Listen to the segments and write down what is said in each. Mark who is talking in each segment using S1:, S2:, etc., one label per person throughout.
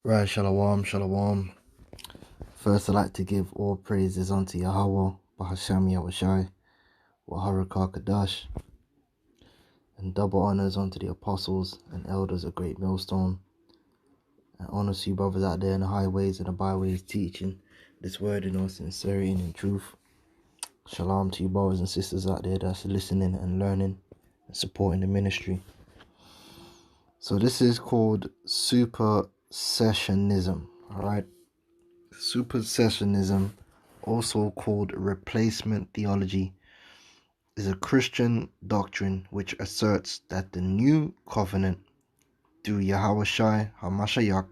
S1: Right, shalom, shalom. First, I'd like to give all praises unto YAHAWAH, BaHaSHAM, YAHWASHI, RACHAA, QADASH, and double honors unto the apostles and elders of Great Millstone, and honors to you brothers out there in the highways and the byways teaching this word in all sincerity and in truth. Shalom to you brothers and sisters out there that's listening and learning and supporting the ministry. So this is called Supersessionism, alright? Supersessionism, also called replacement theology, is a Christian doctrine which asserts that the new covenant through YAHAWASHI HaMashiach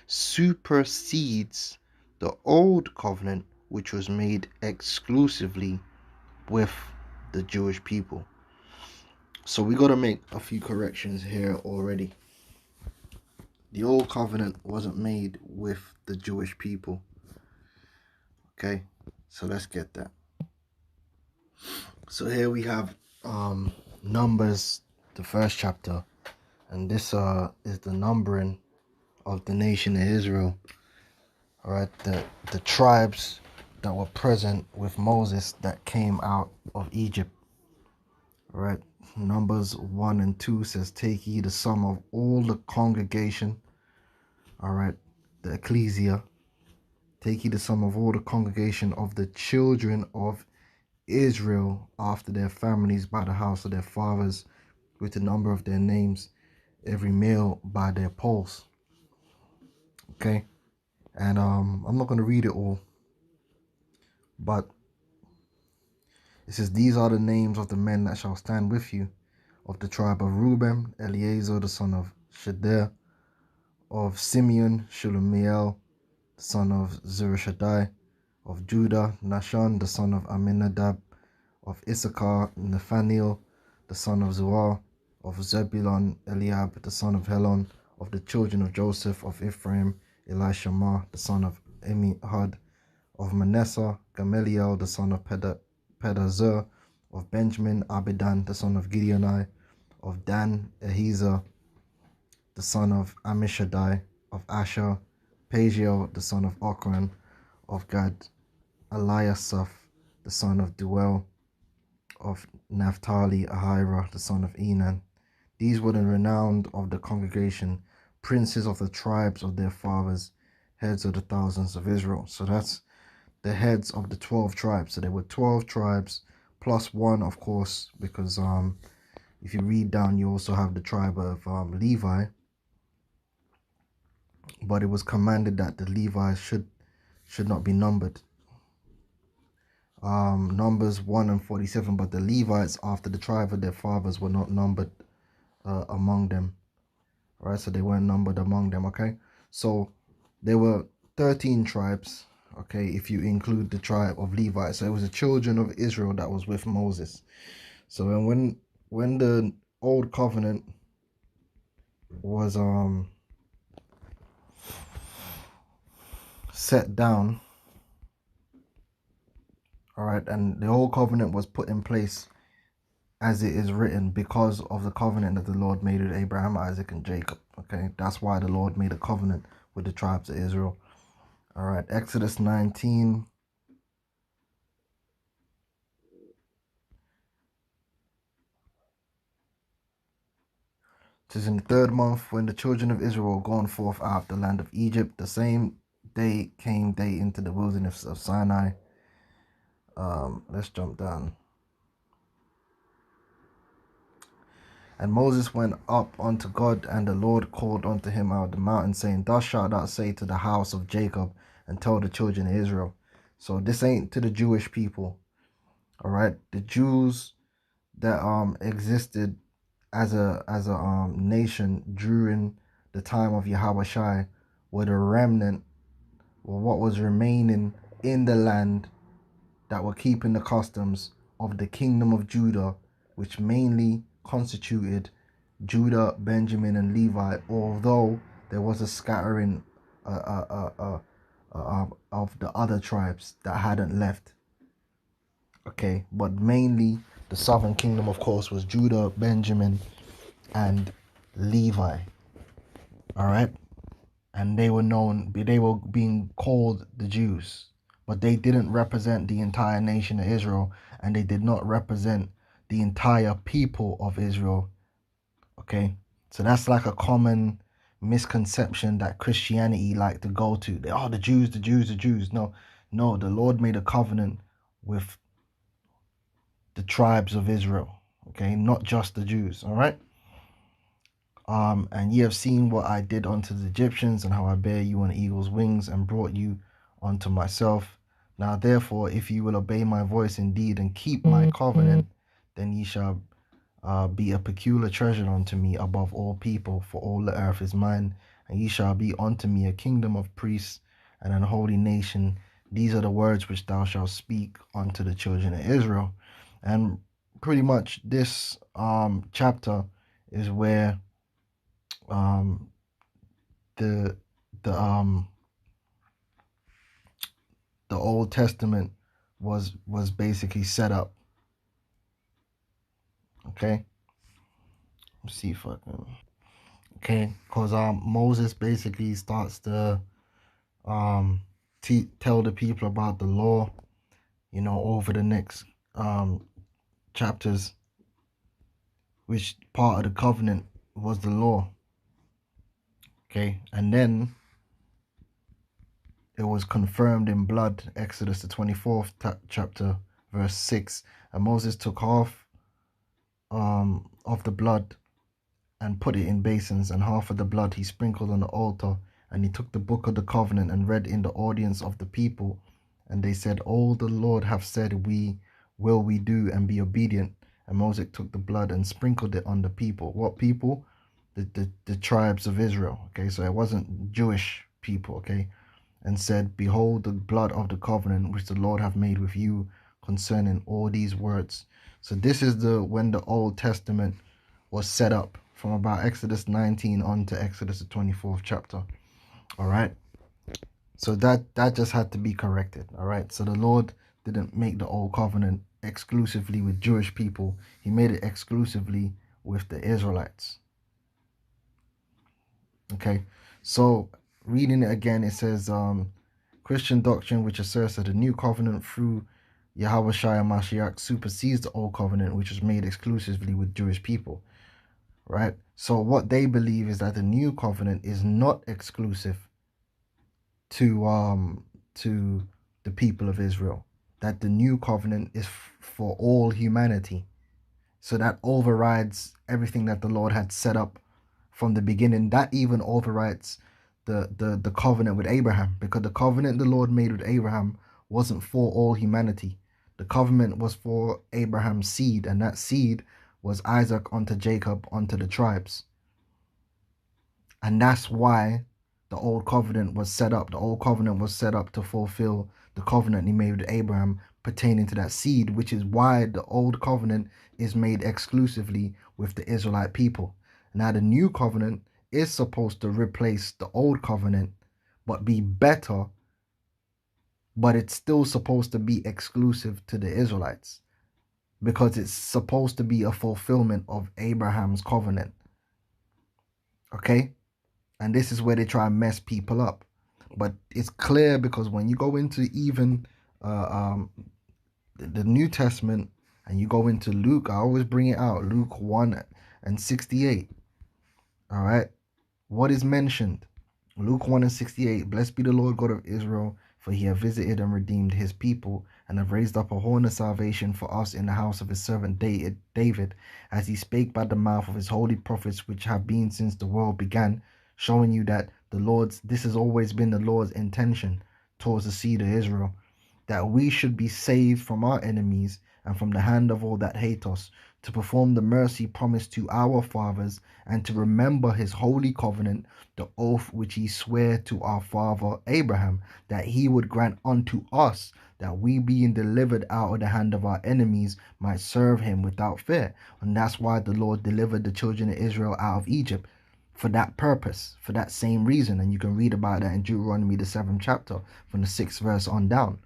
S1: supersedes the old covenant which was made exclusively with the Jewish people. So we got to make a few corrections here already. The old covenant wasn't made with the Jewish people. Okay, so let's get that. So here we have Numbers, the first chapter, and this is the numbering of the nation of Israel. All right, the tribes that were present with Moses that came out of Egypt. All right, Numbers 1 and 2 says, "Take ye the sum of all the congregation." All right, the ecclesia. "Take ye the sum of all the congregation of the children of Israel after their families by the house of their fathers, with the number of their names, every male by their posts." Okay, and I'm not going to read it all, but it says, "These are the names of the men that shall stand with you, of the tribe of Reuben, Eleazar the son of Shaddai; of Simeon, Shelumiel the son of Zurishaddai; of Judah, Nahshon the son of Amminadab; of Issachar, Nathaniel the son of Zuar; of Zebulun, Eliab the son of Helon; of the children of Joseph; of Ephraim, Elishama the son of Amihud; of Manasseh, Gamaliel the son of Pedazur; of Benjamin, Abidan the son of Gideoni; of Dan, Ahiezer the son of Ammishaddai; of Asher, Pagiel the son of Ochran; of Gad, Eliasaph the son of Duel; of Naphtali, Ahira the son of Enan. These were the renowned of the congregation, princes of the tribes of their fathers, heads of the thousands of Israel." So that's the heads of the 12 tribes. So there were 12 tribes plus one, of course, because if you read down, you also have the tribe of Levi. But it was commanded that the Levites should not be numbered. Numbers 1 and 47, "But the Levites after the tribe of their fathers were not numbered among them." All right, so they weren't numbered among them. Okay, so there were 13 tribes. Okay, if you include the tribe of Levi. So it was the children of Israel that was with Moses. So when the old covenant was set down, all right, and the old covenant was put in place as it is written because of the covenant that the Lord made with Abraham, Isaac, and Jacob. Okay, that's why the Lord made a covenant with the tribes of Israel. All right, Exodus 19. It says, "In the third month, when the children of Israel were gone forth out of the land of Egypt, the same day came they into the wilderness of Sinai." Let's jump down. "And Moses went up unto God, and the Lord called unto him out of the mountain, saying, Thus shalt thou say to the house of Jacob, and tell the children of Israel." So this ain't to the Jewish people. All right, the Jews that existed as a nation during the time of YAHAWASHI were the remnant, or what was remaining in the land, that were keeping the customs of the kingdom of Judah, which mainly constituted Judah, Benjamin, and Levi, although there was a scattering of the other tribes that hadn't left. Okay, but mainly the southern kingdom, of course, was Judah, Benjamin, and Levi. All right, and they were being called the Jews, but they didn't represent the entire nation of Israel, and they did not represent the entire people of Israel. Okay, so that's like a common misconception that Christianity like to go to. The Jews, the Jews, the Jews. No, the Lord made a covenant with the tribes of Israel. Okay, not just the Jews. All right. And ye have seen what I did unto the Egyptians, and how I bare you on eagle's wings, and brought you unto myself. Now therefore, if you will obey my voice indeed, and keep my covenant, then ye shall be a peculiar treasure unto me above all people, for all the earth is mine, and ye shall be unto me a kingdom of priests and an holy nation. These are the words which thou shalt speak unto the children of Israel. And pretty much this chapter is where the the Old Testament was basically set up. Okay, let's see if I can. Okay, because Moses basically starts to tell the people about the law, over the next chapters, which part of the covenant was the law. Okay, and then it was confirmed in blood, Exodus the 24th chapter, verse 6. And Moses took half of the blood and put it in basins, and half of the blood he sprinkled on the altar. And he took the book of the covenant and read in the audience of the people. And they said, all the Lord hath said, we do, and be obedient. And Moses took the blood and sprinkled it on the people. What people? The tribes of Israel. Okay, so it wasn't Jewish people. Okay, and said, behold the blood of the covenant which the Lord hath made with you concerning all these words. So this is when the Old Testament was set up, from about Exodus 19 on to Exodus the 24th chapter. All right, so that just had to be corrected. All right, so the Lord didn't make the Old Covenant exclusively with Jewish people. He made it exclusively with the Israelites. Okay, so reading it again, it says, Christian doctrine which asserts that the new covenant through YAHAWASHI and Mashiach supersedes the old covenant, which was made exclusively with Jewish people. Right? So what they believe is that the new covenant is not exclusive to the people of Israel. That the new covenant is for all humanity. So that overrides everything that the Lord had set up from the beginning. That even overrides the covenant with Abraham, because the covenant the Lord made with Abraham wasn't for all humanity. The covenant was for Abraham's seed, and that seed was Isaac unto Jacob unto the tribes. And that's why the old covenant was set up. The old covenant was set up to fulfill the covenant he made with Abraham pertaining to that seed, which is why the old covenant is made exclusively with the Israelite people. Now the new covenant is supposed to replace the old covenant, but be better, but it's still supposed to be exclusive to the Israelites, because it's supposed to be a fulfillment of Abraham's covenant. Okay? And this is where they try and mess people up. But it's clear, because when you go into even the New Testament and you go into Luke, I always bring it out, Luke 1 and 68. All right? What is mentioned? Luke 1 and 68, blessed be the Lord God of Israel, for he hath visited and redeemed his people, and have raised up a horn of salvation for us in the house of his servant David, as he spake by the mouth of his holy prophets, which have been since the world began, showing you that this has always been the Lord's intention towards the seed of Israel, that we should be saved from our enemies and from the hand of all that hate us, to perform the mercy promised to our fathers, and to remember his holy covenant, the oath which he sware to our father Abraham, that he would grant unto us, that we, being delivered out of the hand of our enemies, might serve him without fear. And that's why the Lord delivered the children of Israel out of Egypt, for that purpose, for that same reason. And you can read about that in Deuteronomy the 7th chapter, from the 6th verse on down.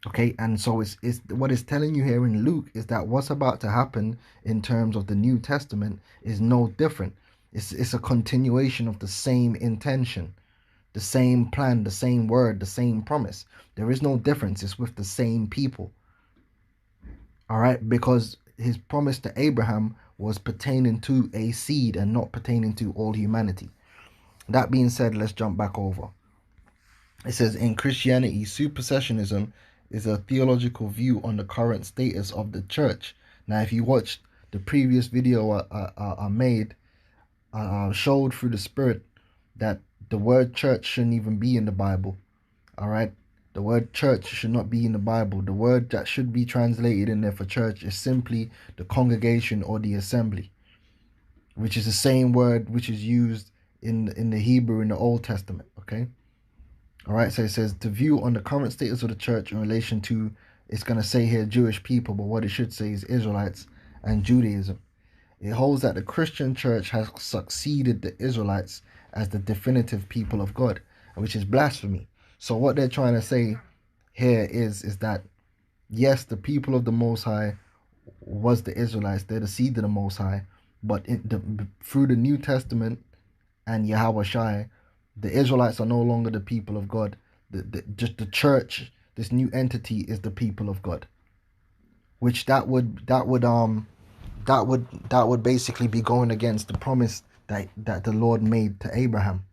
S1: Okay, and so it's what it's telling you here in Luke is that what's about to happen in terms of the New Testament is no different. It's a continuation of the same intention. the same plan, the same word, the same promise. There is no difference. It's with the same people. All right, because his promise to Abraham was pertaining to a seed and not pertaining to all humanity. That being said, let's jump back over. It says, in Christianity, supersessionism is a theological view on the current status of the church. Now, if you watched the previous video I made, I showed through the Spirit that the word church shouldn't even be in the Bible. All right, the word church should not be in the Bible. The word that should be translated in there for church is simply the congregation or the assembly, which is the same word which is used in the Hebrew in the Old Testament. Okay. All right, so it says to view on the current status of the church in relation to, it's going to say here Jewish people, but what it should say is Israelites and Judaism. It holds that the Christian church has succeeded the Israelites as the definitive people of God, which is blasphemy. So what they're trying to say here is that, yes, the people of the Most High was the Israelites. They're the seed of the Most High. But through the New Testament and YAHAWASHI, the Israelites are no longer the people of God. Just the church, this new entity, is the people of God. Which that would basically be going against the promise that the Lord made to Abraham.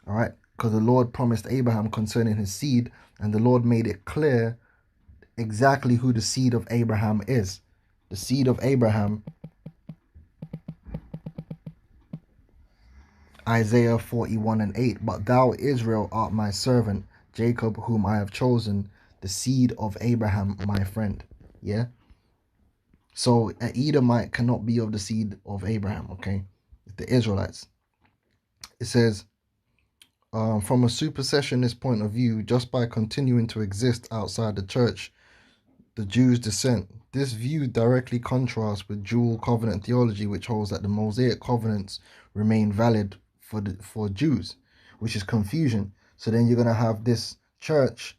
S1: All right, because the Lord promised Abraham concerning his seed, and the Lord made it clear exactly who the seed of Abraham is. The seed of Abraham, Isaiah 41:8, but thou, Israel, art my servant, Jacob, whom I have chosen, the seed of Abraham, my friend. Yeah. So an Edomite cannot be of the seed of Abraham, okay? The Israelites. It says, from a supersessionist point of view, just by continuing to exist outside the church, the Jews' descent. This view directly contrasts with dual covenant theology, which holds that the Mosaic covenants remain valid for Jews, which is confusion. So then you're going to have this church,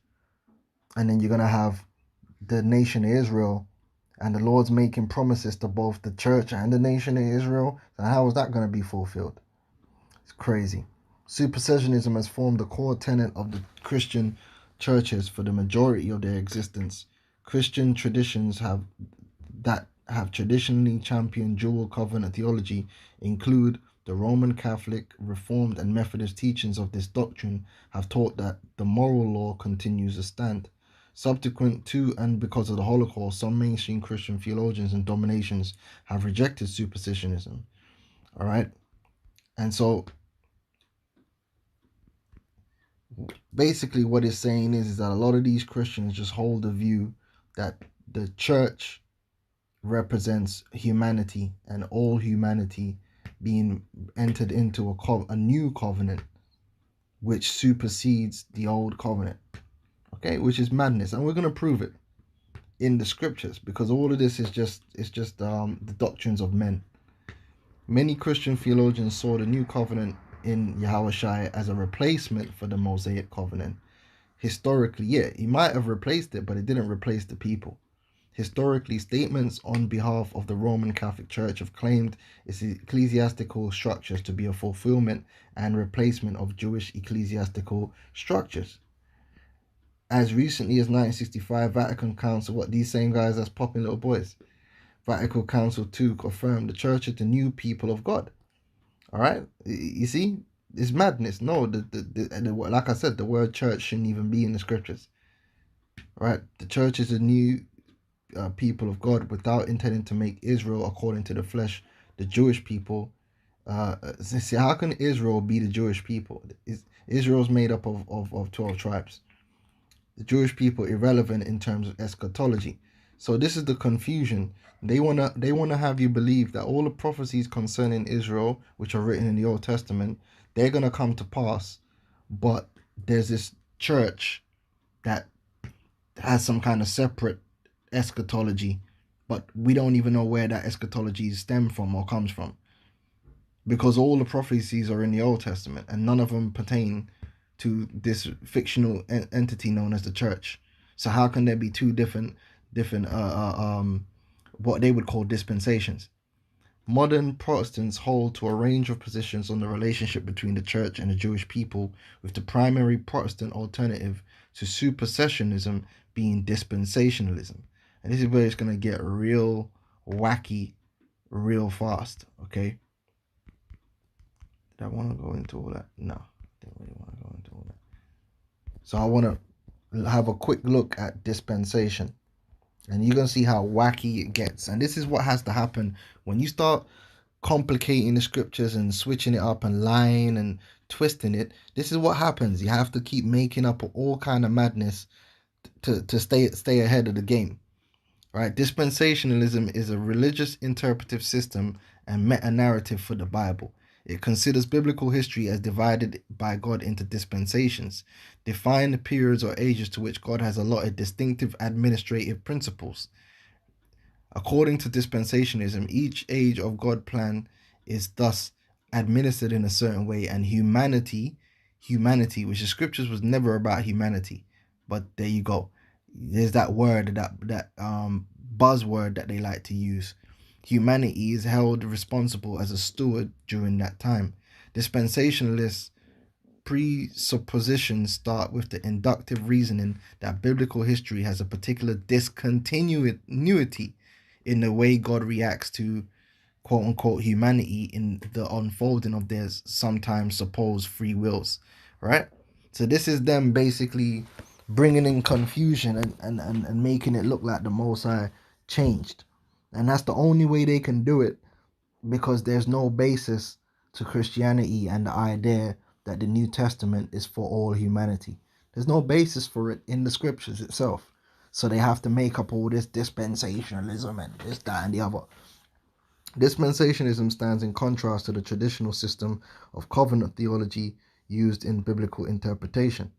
S1: and then you're going to have the nation of Israel, and the Lord's making promises to both the church and the nation of Israel. So how is that going to be fulfilled? It's crazy. Supersessionism has formed the core tenet of the Christian churches for the majority of their existence. Christian traditions have traditionally championed dual covenant theology include the Roman Catholic, Reformed, and Methodist teachings of this doctrine have taught that the moral law continues to stand. Subsequent to and because of the Holocaust, some mainstream Christian theologians and dominations have rejected supersessionism. All right, and so basically what it's saying is that a lot of these Christians just hold the view that the church represents humanity and all humanity being entered into a new covenant which supersedes the old covenant, okay, which is madness. And we're going to prove it in the scriptures, because all of this is just the doctrines of men. Many Christian theologians saw the new covenant in YAHAWASHI as a replacement for the Mosaic covenant. Historically, yeah, he might have replaced it, but it didn't replace the people. Historically, statements on behalf of the Roman Catholic Church have claimed its ecclesiastical structures to be a fulfillment and replacement of Jewish ecclesiastical structures. As recently as 1965, Vatican Council, what these same guys that's popping little boys, Vatican Council II affirmed the church is the new people of God. All right, you see, it's madness. No, like I said, the word church shouldn't even be in the scriptures. All right, the church is a new people of God, without intending to make Israel according to the flesh the Jewish people. See, how can Israel be the Jewish people? Israel's made up of 12 tribes. The Jewish people irrelevant in terms of eschatology. So this is the confusion. They wanna have you believe that all the prophecies concerning Israel, which are written in the Old Testament, they're gonna come to pass. But there's this church that has some kind of separate eschatology, but we don't even know where that eschatology stem from or comes from, because all the prophecies are in the Old Testament and none of them pertain to this fictional entity known as the church. So how can there be two different what they would call dispensations? Modern Protestants hold to a range of positions on the relationship between the church and the Jewish people, with the primary Protestant alternative to supersessionism being dispensationalism. And this is where it's going to get real wacky real fast, okay? Did I want to go into all that? No, I didn't really want to go into all that. So I want to have a quick look at dispensation. And you're going to see how wacky it gets. And this is what has to happen when you start complicating the scriptures and switching it up and lying and twisting it. This is what happens. You have to keep making up all kind of madness to stay ahead of the game. Right? Dispensationalism is a religious interpretive system and meta-narrative for the Bible. It considers biblical history as divided by God into dispensations, defined periods or ages to which God has allotted distinctive administrative principles. According to dispensationalism, each age of God's plan is thus administered in a certain way, and humanity, which the scriptures was never about humanity, but there you go. There's that word, that buzzword that they like to use. Humanity is held responsible as a steward during that time. Dispensationalists' presuppositions start with the inductive reasoning that biblical history has a particular discontinuity in the way God reacts to quote-unquote humanity in the unfolding of their sometimes supposed free wills, right? So this is them basically bringing in confusion and making it look like the Most High changed. And that's the only way they can do it, because there's no basis to Christianity and the idea that the New Testament is for all humanity. There's no basis for it in the scriptures itself. So they have to make up all this dispensationalism and this, that, and the other. Dispensationalism stands in contrast to the traditional system of covenant theology used in biblical interpretation.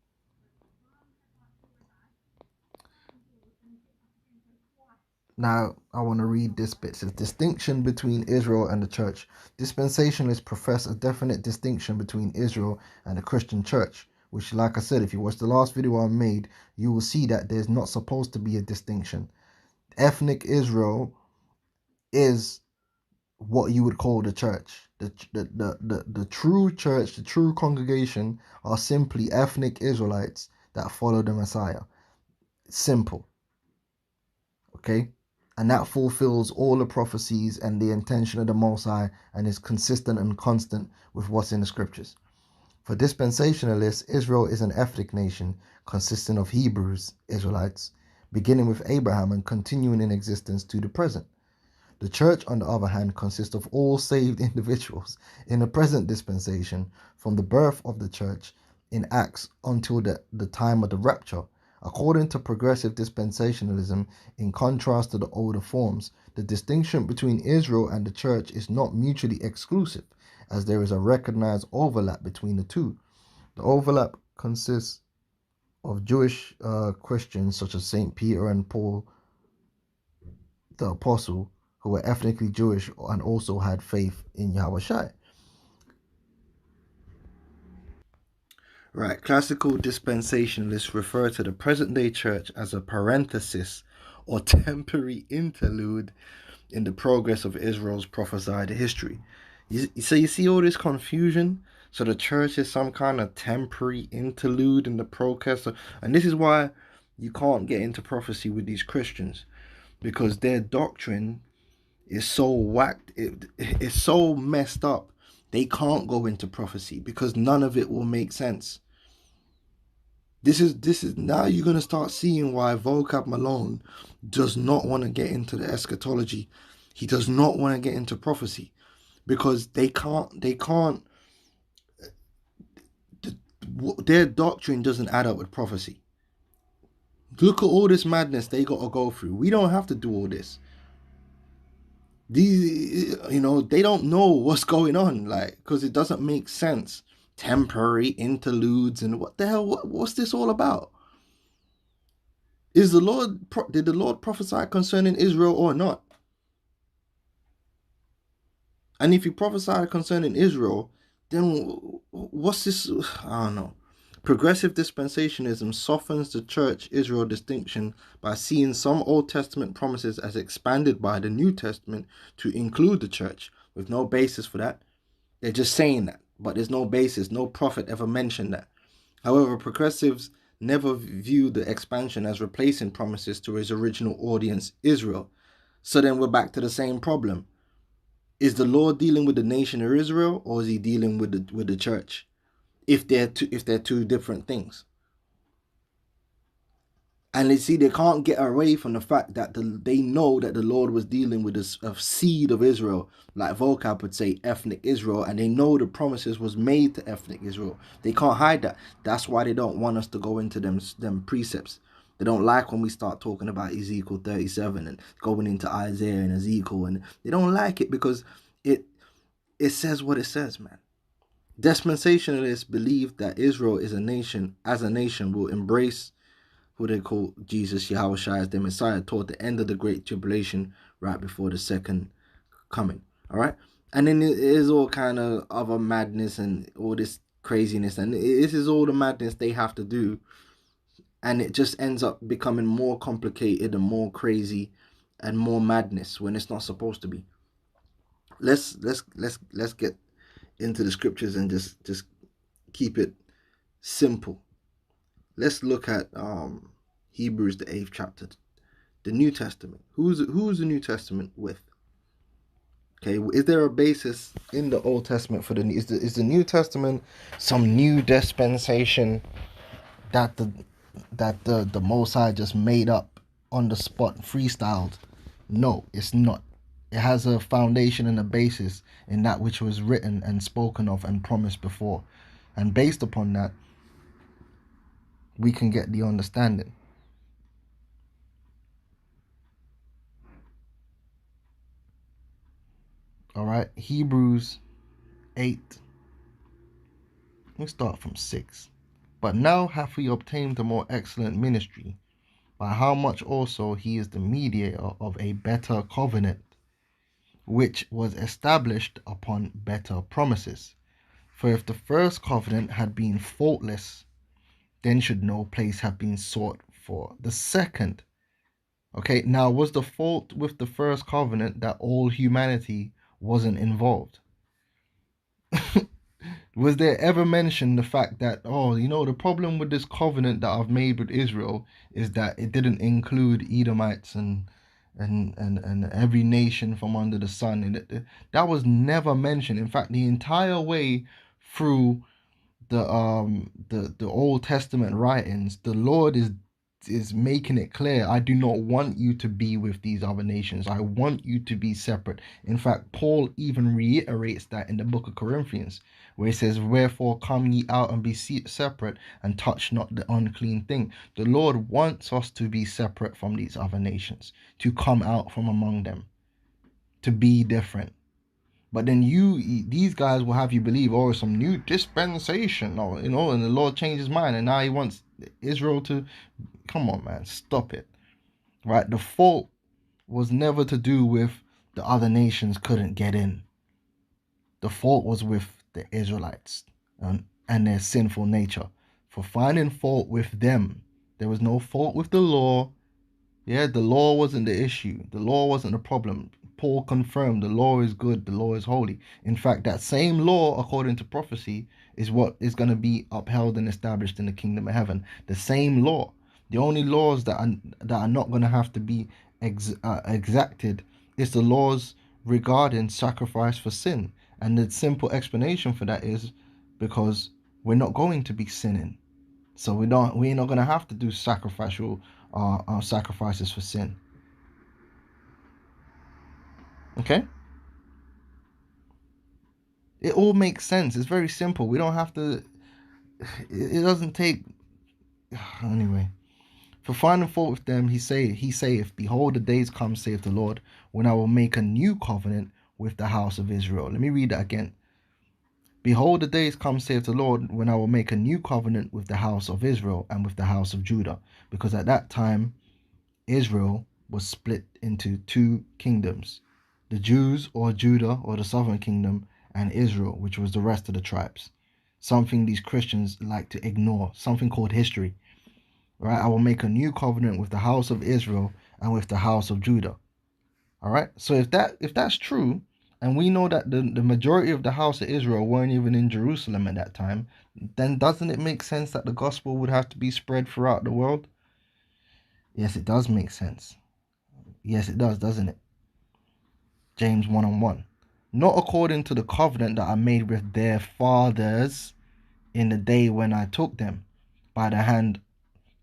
S1: Now, I want to read this bit. It says, distinction between Israel and the church. Dispensationalists profess a definite distinction between Israel and the Christian church, which, like I said, if you watch the last video I made, you will see that there's not supposed to be a distinction. Ethnic Israel is what you would call the church. The true church, the true congregation, are simply ethnic Israelites that follow the Messiah. Simple. Okay? And that fulfills all the prophecies and the intention of the Most High, and is consistent and constant with what's in the scriptures. For dispensationalists, Israel is an ethnic nation consisting of Hebrews, Israelites, beginning with Abraham and continuing in existence to the present. The church, on the other hand, consists of all saved individuals in the present dispensation, from the birth of the church in Acts until the time of the rapture. According to progressive dispensationalism, in contrast to the older forms, the distinction between Israel and the church is not mutually exclusive, as there is a recognized overlap between the two. The overlap consists of Jewish Christians such as St. Peter and Paul the Apostle, who were ethnically Jewish and also had faith in YAHAWASHI. Right, classical dispensationalists refer to the present-day church as a parenthesis or temporary interlude in the progress of Israel's prophesied history. So you see all this confusion? So the church is some kind of temporary interlude in the progress and this is why you can't get into prophecy with these Christians, because their doctrine is so whacked, it's so messed up. They can't go into prophecy because none of it will make sense. This is now you're gonna start seeing why Vocab Malone does not want to get into the eschatology. He does not want to get into prophecy because they can't. Their doctrine doesn't add up with prophecy. Look at all this madness they got to go through. We don't have to do all this. These, they don't know what's going on, like, because it doesn't make sense. Temporary interludes and what the hell? What's this all about? Did the Lord prophesy concerning Israel or not? And if he prophesied concerning Israel, then what's this? I don't know. Progressive dispensationalism softens the church-Israel distinction by seeing some Old Testament promises as expanded by the New Testament to include the church. with no basis for that. They're just saying that, but there's no basis. No prophet ever mentioned that. However, progressives never view the expansion as replacing promises to his original audience, Israel. So then we're back to the same problem. Is the Lord dealing with the nation of Israel, or is he dealing with the church? If they're two different things. And you see, they can't get away from the fact that they know that the Lord was dealing with a seed of Israel, like vocab would say, ethnic Israel, and they know the promises was made to ethnic Israel. They can't hide that. That's why they don't want us to go into them precepts. They don't like when we start talking about Ezekiel 37 and going into Isaiah and Ezekiel, and they don't like it because it says what it says, man. Dispensationalists believe that Israel is a nation, as a nation, will embrace who they call Jesus, YAHAWASHI, as their Messiah toward the end of the Great Tribulation, right before the second coming. All right? And then it is all kind of other madness and all this craziness. And this is all the madness they have to do. And it just ends up becoming more complicated and more crazy and more madness when it's not supposed to be. Let's get into the scriptures and just keep it simple. Let's look at Hebrews, the 8th chapter, the New Testament. Who's the New Testament with? Okay, is there a basis in the Old Testament for is the New Testament some new dispensation that the Most High just made up on the spot, freestyled? No, it's not. It has a foundation and a basis in that which was written and spoken of and promised before, and based upon that, we can get the understanding. All right, Hebrews 8. Let's start from 6. But now hath he obtained a more excellent ministry, by how much also he is the mediator of a better covenant, which was established upon better promises. For if the first covenant had been faultless, then should no place have been sought for the second. Okay, now was the fault with the first covenant that all humanity wasn't involved? Was there ever mentioned the fact that, oh, the problem with this covenant that I've made with Israel is that it didn't include Edomites and every nation from under the sun, and that was never mentioned. In fact, the entire way through the Old Testament writings, the Lord is making it clear, I do not want you to be with these other nations. I want you to be separate. In fact, Paul even reiterates that in the book of Corinthians, where he says, wherefore come ye out and be separate, and touch not the unclean thing. The Lord wants us to be separate from these other nations, to come out from among them, to be different. But then these guys will have you believe, oh, some new dispensation, or and the Lord changed his mind, and now he wants Israel to. Come on, man, stop it. Right? The fault was never to do with the other nations couldn't get in. The fault was with the Israelites and their sinful nature. For finding fault with them, there was no fault with the law. Yeah, the law wasn't the issue. The law wasn't the problem. Paul confirmed the law is good, the law is holy. In fact, that same law, according to prophecy, is what is going to be upheld and established in the kingdom of heaven. The same law. The only laws that are not going to have to be exacted is the laws regarding sacrifice for sin. And the simple explanation for that is because we're not going to be sinning. So we're not going to have to do sacrificial sacrifices for sin. Okay? It all makes sense. It's very simple. We don't have to. It doesn't take. Anyway. For finding fault with them, he saith, behold, the days come, saith the Lord, when I will make a new covenant with the house of Israel. Let me read that again. Behold, the days come, saith the Lord, when I will make a new covenant with the house of Israel and with the house of Judah. Because at that time, Israel was split into two kingdoms. The Jews, or Judah, or the southern kingdom, and Israel, which was the rest of the tribes. Something these Christians like to ignore. Something called history. Right, I will make a new covenant with the house of Israel and with the house of Judah. All right. So if that's true, and we know that the majority of the house of Israel weren't even in Jerusalem at that time, then doesn't it make sense that the gospel would have to be spread throughout the world? Yes, it does make sense. Yes, it does, doesn't it? James 1:1. Not according to the covenant that I made with their fathers in the day when I took them by the hand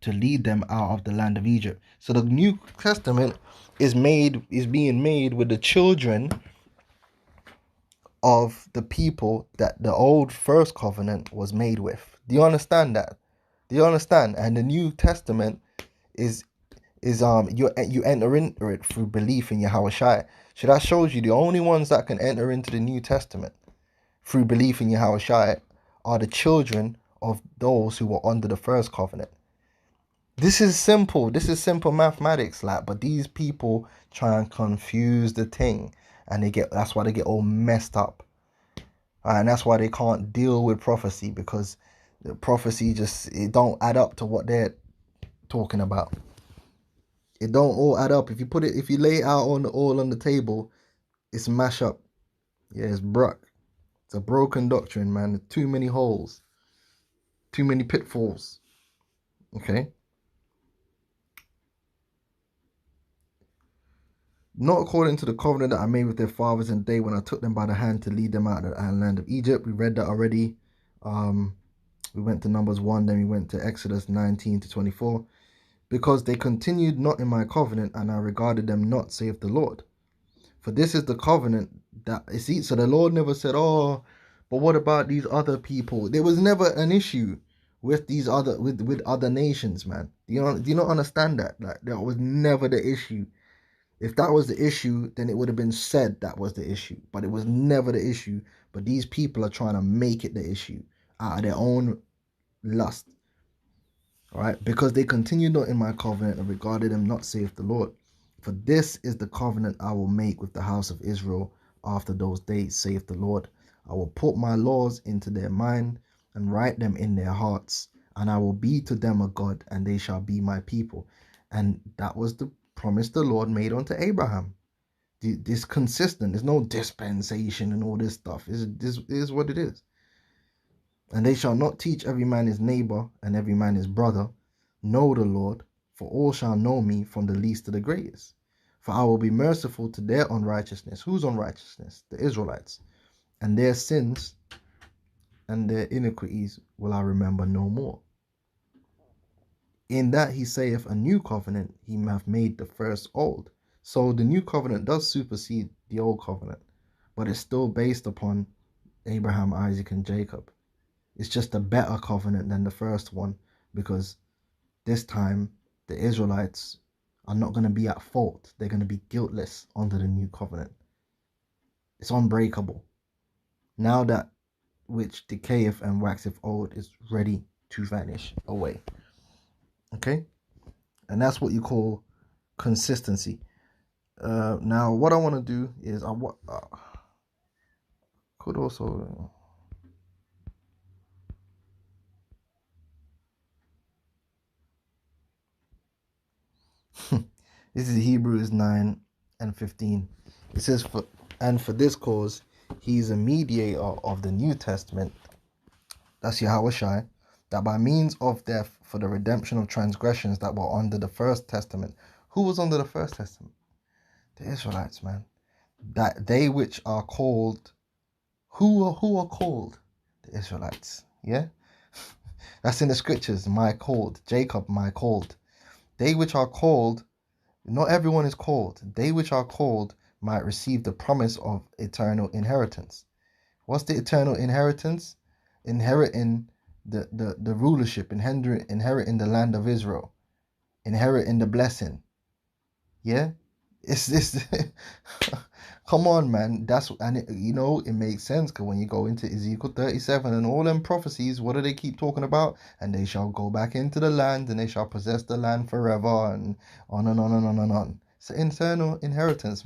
S1: to lead them out of the land of Egypt. So the New Testament is being made with the children of the people that the old first covenant was made with. Do you understand that? Do you understand? And the New Testament is you enter into it through belief in YAHAWASHI. So that shows you the only ones that can enter into the New Testament through belief in YAHAWASHI are the children of those who were under the first covenant. This is simple. This is simple mathematics, like, but these people try and confuse the thing, and that's why they get all messed up. And that's why they can't deal with prophecy, because the prophecy it don't add up to what they're talking about. It don't all add up. If you lay it out all on the table, it's mash up. Yeah, it's broke. It's a broken doctrine, man. There's too many holes, too many pitfalls. Okay. Not according to the covenant that I made with their fathers in the day when I took them by the hand to lead them out of the land of Egypt. We read that already. We went to Numbers 1, then we went to Exodus 19-24. Because they continued not in my covenant, and I regarded them not, saith the Lord. For this is the covenant that is. So the Lord never said, "Oh, but what about these other people?" There was never an issue with these with other nations, man. Do you not understand that? Like, that was never the issue. If that was the issue, then it would have been said that was the issue. But it was never the issue. But these people are trying to make it the issue out of their own lust. All right, because they continued not in my covenant and regarded them not, saith the Lord. For this is the covenant I will make with the house of Israel after those days, saith the Lord. I will put my laws into their mind and write them in their hearts, and I will be to them a God, and they shall be my people. And that was the promise the Lord made unto Abraham. This consistent. There's no dispensation and all this stuff. This is what it is. And they shall not teach every man his neighbor and every man his brother, know the Lord, for all shall know me from the least to the greatest. For I will be merciful to their unrighteousness. Whose unrighteousness? The Israelites. And their sins and their iniquities will I remember no more. In that he saith a new covenant, he hath made the first old. So the new covenant does supersede the old covenant, but it's still based upon Abraham, Isaac, and Jacob. It's just a better covenant than the first one, because this time the Israelites are not going to be at fault. They're going to be guiltless under the new covenant. It's unbreakable. Now that which decayeth and waxeth old is ready to vanish away. Okay? And that's what you call consistency. Now, what I want to do is could also... This is Hebrews 9:15. It says, for this cause he is a mediator of the New Testament, that's YAHAWASHI, that by means of death for the redemption of transgressions that were under the first testament. Who was under the first testament? The Israelites, man. That they which are called, who are called? The Israelites. Yeah? That's in the scriptures. My called. Jacob, my called. They which are called, not everyone is called. They which are called might receive the promise of eternal inheritance. What's the eternal inheritance? Inheriting the rulership, inheriting the land of Israel, inheriting the blessing. Yeah? It's this. Come on, man. It makes sense, because when you go into Ezekiel 37 and all them prophecies, what do they keep talking about? And they shall go back into the land, and they shall possess the land forever, and on and on and on and on. It's an internal inheritance,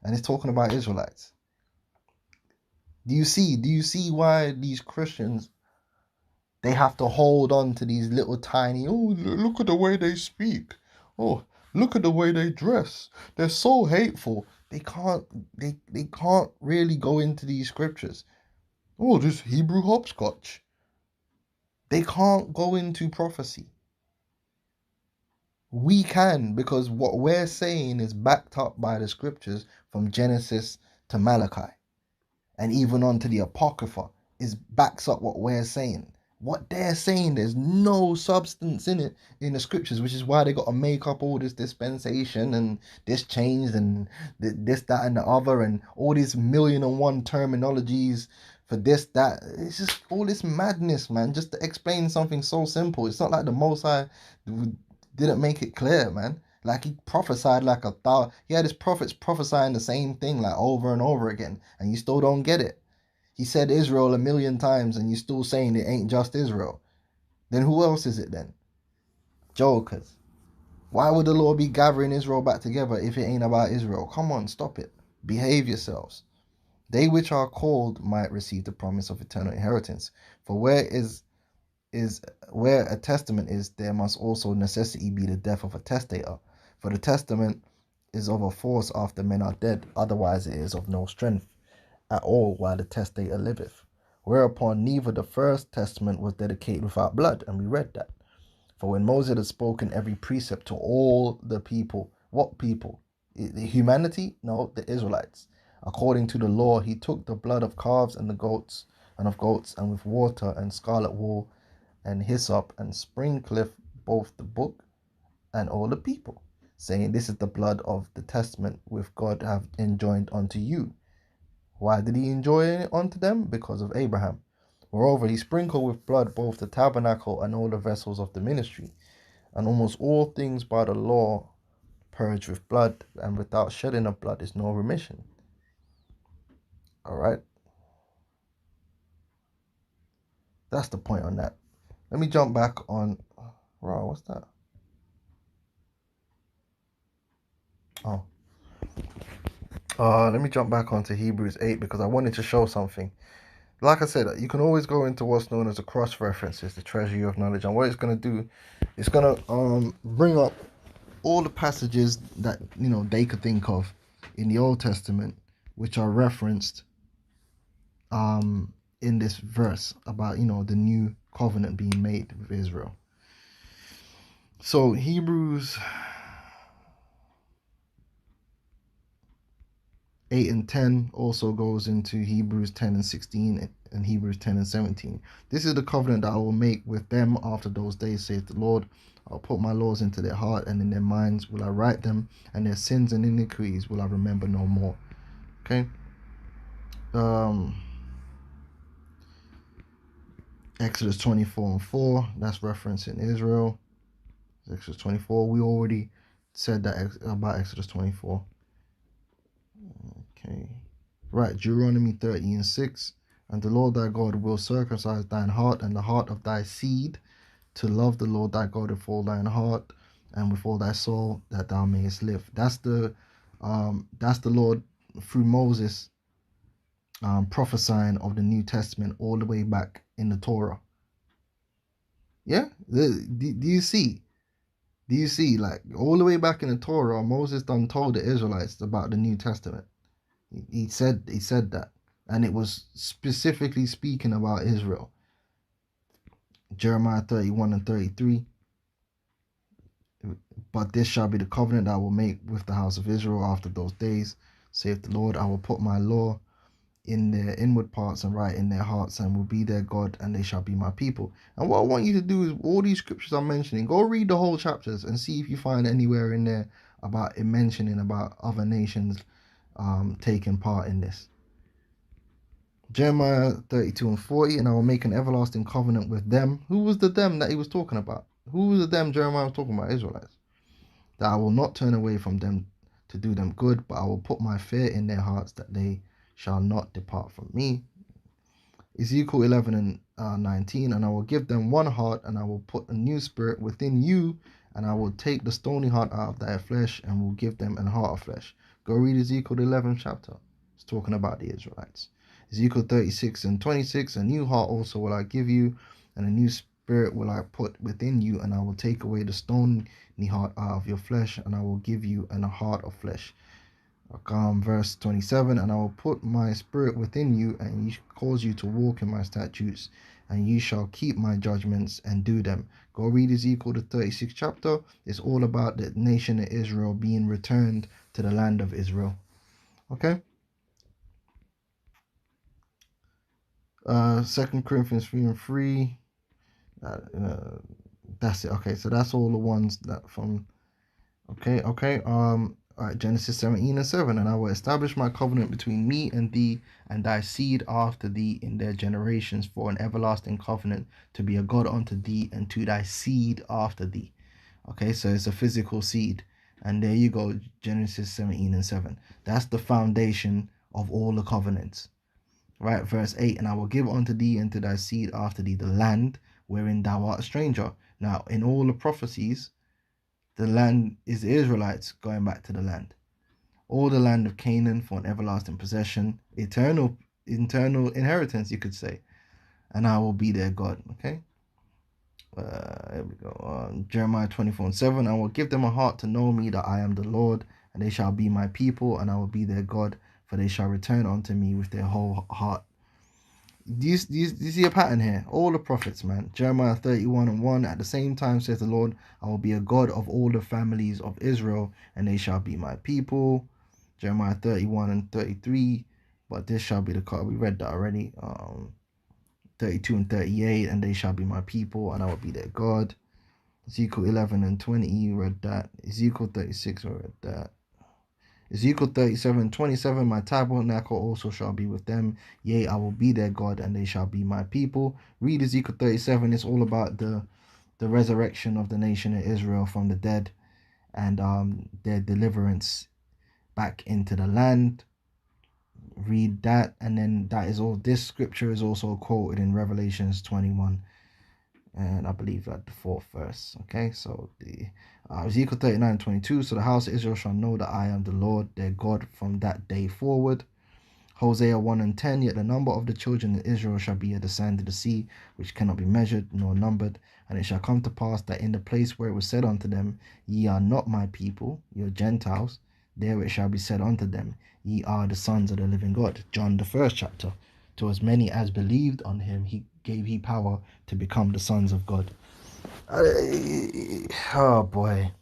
S1: and it's talking about Israelites. Do you see why these Christians, they have to hold on to these little tiny, oh, look at the way they speak. Oh, look at the way they dress. They're so hateful. They can't they can't really go into these scriptures. Oh, this Hebrew hopscotch. They can't go into prophecy. We can, because what we're saying is backed up by the scriptures from Genesis to Malachi, and even on to the Apocrypha is backs up what we're saying. What they're saying, there's no substance in it in the scriptures, which is why they got to make up all this dispensation and this change and this, that, and the other, and all these 1,000,001 terminologies for this, that. It's just all this madness, man, just to explain something so simple. It's not like the Most High didn't make it clear, man. Like, he prophesied like he had his prophets prophesying the same thing like over and over again, and you still don't get it. He said Israel 1,000,000 times and you still saying it ain't just Israel. Then who else is it then? Jokers. Why would the Lord be gathering Israel back together if it ain't about Israel? Come on, stop it. Behave yourselves. They which are called might receive the promise of eternal inheritance. For where a testament is, there must also necessity be the death of a testator. For the testament is of a force after men are dead, otherwise it is of no strength at all while the testator liveth. Whereupon neither the first testament was dedicated without blood, and we read that. For when Moses had spoken every precept to all the people, what people? The humanity? No, the Israelites. According to the law, he took the blood of calves and goats, and with water and scarlet wool and hyssop, and sprinkleth both the book and all the people, saying, This is the blood of the testament which God hath enjoined unto you. Why did he enjoin it unto them? Because of Abraham. Moreover, he sprinkled with blood both the tabernacle and all the vessels of the ministry, and almost all things by the law purged with blood, and without shedding of blood is no remission. All right. That's the point on that. Let me jump back on Raw. What's that? Oh. Let me jump back onto Hebrews 8 because I wanted to show something. Like I said, you can always go into what's known as a cross-references, the treasury of knowledge, and what it's going to do, it's going to bring up all the passages that they could think of in the Old Testament, which are referenced in this verse about the new covenant being made with Israel. So Hebrews 8 and 10 also goes into Hebrews 10 and 16 and Hebrews 10 and 17. This is the covenant that I will make with them after those days, saith the Lord. I'll put my laws into their heart, and in their minds will I write them, and their sins and iniquities will I remember no more. Okay. Exodus 24 and 4, that's referencing Israel. Exodus 24, we already said that about Exodus 24. Okay. Right, Deuteronomy 30 and 6. And the Lord thy God will circumcise thine heart and the heart of thy seed, to love the Lord thy God with all thine heart and with all thy soul, that thou mayest live. That's the Lord through Moses prophesying of the New Testament all the way back in the Torah. Yeah? Do you see? Do you see? Like, all the way back in the Torah, Moses done told the Israelites about the New Testament. He said that, and it was specifically speaking about Israel. Jeremiah 31 and 33. But this shall be the covenant that I will make with the house of Israel after those days, saith the Lord. I will put my law in their inward parts and write in their hearts, and will be their God, and they shall be my people. And what I want you to do is, all these scriptures I'm mentioning, go read the whole chapters and see if you find anywhere in there about it mentioning about other nations taking part in this. Jeremiah 32 and 40, and I will make an everlasting covenant with them. Who was the them that he was talking about? Who was the them Jeremiah was talking about? Israelites. That I will not turn away from them to do them good, but I will put my fear in their hearts, that they shall not depart from me. Ezekiel 11 and 19, and I will give them one heart, and I will put a new spirit within you, and I will take the stony heart out of their flesh, and will give them an heart of flesh. Go read Ezekiel 11th chapter. It's talking about the Israelites. Ezekiel 36 and 26, a new heart also will I give you, and a new spirit will I put within you, and I will take away the stony heart out of your flesh, and I will give you a heart of flesh. Verse 27, and I will put my spirit within you, and cause you to walk in my statutes, and you shall keep my judgments and do them. Go read Ezekiel the 36th chapter. It's all about the nation of Israel being returned to the land of Israel. Okay. 2 Corinthians 3 and 3. That's it. Okay, so that's all the ones that from. Okay. All right, Genesis 17 and 7. And I will establish my covenant between me and thee and thy seed after thee in their generations for an everlasting covenant, to be a God unto thee and to thy seed after thee. Okay, so it's a physical seed. And there you go, Genesis 17 and 7. That's the foundation of all the covenants. Right, verse 8, and I will give unto thee and to thy seed after thee the land wherein thou art a stranger. Now, in all the prophecies, the land is the Israelites going back to the land. All the land of Canaan for an everlasting possession, eternal inheritance, you could say. And I will be their God. Okay. Here we go. Jeremiah 24 and 7. I will give them a heart to know me, that I am the Lord, and they shall be my people, and I will be their God, for they shall return unto me with their whole heart. Do you see a pattern here? All the prophets, man. Jeremiah 31 and 1. At the same time, says the Lord, I will be a God of all the families of Israel, and they shall be my people. Jeremiah 31 and 33. But this shall be the God. We read that already. 32 and 38. And they shall be my people, and I will be their God. Ezekiel 11 and 20. You read that. Ezekiel 36. I read that. Ezekiel 37:27, my tabernacle also shall be with them. Yea, I will be their God, and they shall be my people. Read Ezekiel 37. It's all about the resurrection of the nation of Israel from the dead, and their deliverance back into the land. Read that, and then that is all. This scripture is also quoted in Revelations 21. And I believe that the 4th verse. Okay, so the Ezekiel 39:22. So the house of Israel shall know that I am the Lord their God from that day forward. Hosea 1 and 10. Yet the number of the children of Israel shall be as the sand of the sea, which cannot be measured nor numbered. And it shall come to pass that in the place where it was said unto them, Ye are not my people, ye are Gentiles, there it shall be said unto them, Ye are the sons of the living God. John the 1st chapter. To as many as believed on him, he gave power to become the sons of God. Oh boy.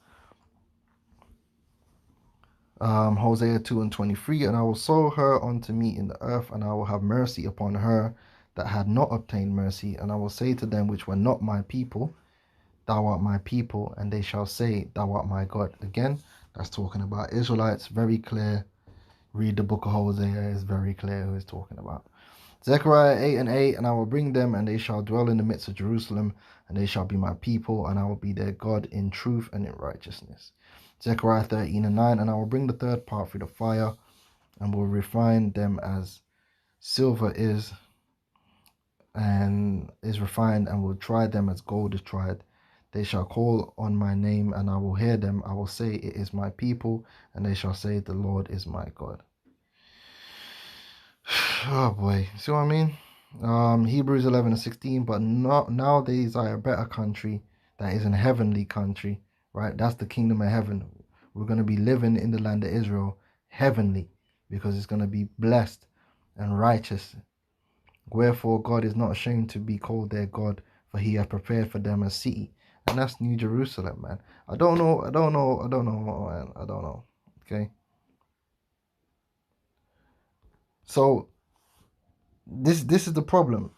S1: Hosea 2 and 23. And I will sow her unto me in the earth, and I will have mercy upon her that had not obtained mercy. And I will say to them which were not my people, Thou art my people, and they shall say, Thou art my God. Again, that's talking about Israelites. Very clear. Read the book of Hosea. It's very clear who he's talking about. Zechariah 8 and 8. And I will bring them, and they shall dwell in the midst of Jerusalem, and they shall be my people, and I will be their God in truth and in righteousness. Zechariah 13 and 9. And I will bring the third part through the fire, and will refine them as silver is refined, and will try them as gold is tried. They shall call on my name, and I will hear them. I will say, It is my people, and they shall say, The Lord is my God. Oh boy, see what I mean? Hebrews 11 and 16. But nowadays I a better country, that is an heavenly country, right? That's the kingdom of heaven. We're going to be living in the land of Israel heavenly, because it's going to be blessed and righteous. Wherefore God is not ashamed to be called their God, for he hath prepared for them a city. And that's New Jerusalem, man. I don't know, man. I don't know. Okay. So this is the problem.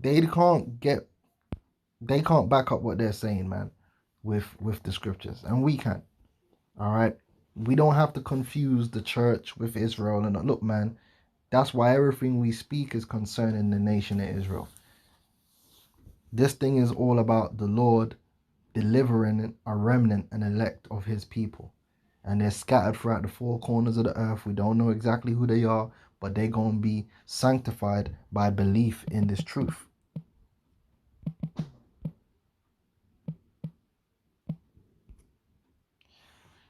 S1: They can't back up what they're saying, man, with the scriptures. And we can. All right. We don't have to confuse the church with Israel. And look, man, that's why everything we speak is concerning the nation of Israel. This thing is all about the Lord delivering a remnant and elect of his people. And they're scattered throughout the four corners of the earth. We don't know exactly who they are, but they're going to be sanctified by belief in this truth.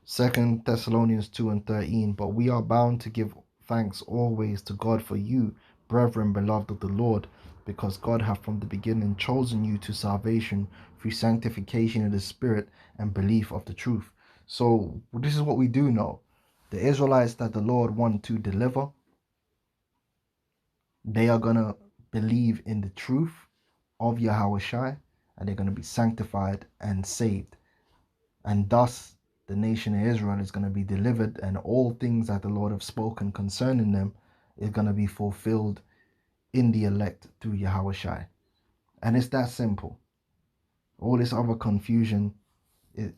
S1: Second Thessalonians 2 and 13. But we are bound to give thanks always to God for you, brethren, beloved of the Lord, because God hath from the beginning chosen you to salvation through sanctification of the Spirit and belief of the truth. So this is what we do know. The Israelites that the Lord want to deliver, they are going to believe in the truth of YAHAWASHI, and they're going to be sanctified and saved. And thus, the nation of Israel is going to be delivered, and all things that the Lord have spoken concerning them is going to be fulfilled in the elect through YAHAWASHI. And it's that simple. All this other confusion is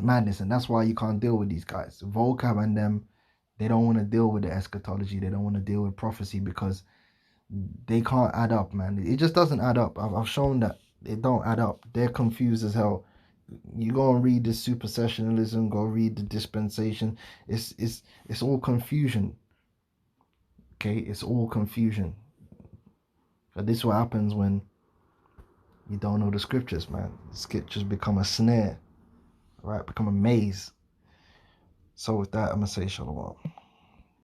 S1: madness, and that's why you can't deal with these guys. Vocab and them, they don't want to deal with the eschatology. They don't want to deal with prophecy because they can't add up, man. It just doesn't add up. I've shown that it don't add up. They're confused as hell. You go and read the supersessionism, go read the dispensation. It's all confusion. Okay, it's all confusion. But this is what happens when you don't know the scriptures, man. The scriptures become a snare, right? Become a maze. So with that, I'm gonna say shalom.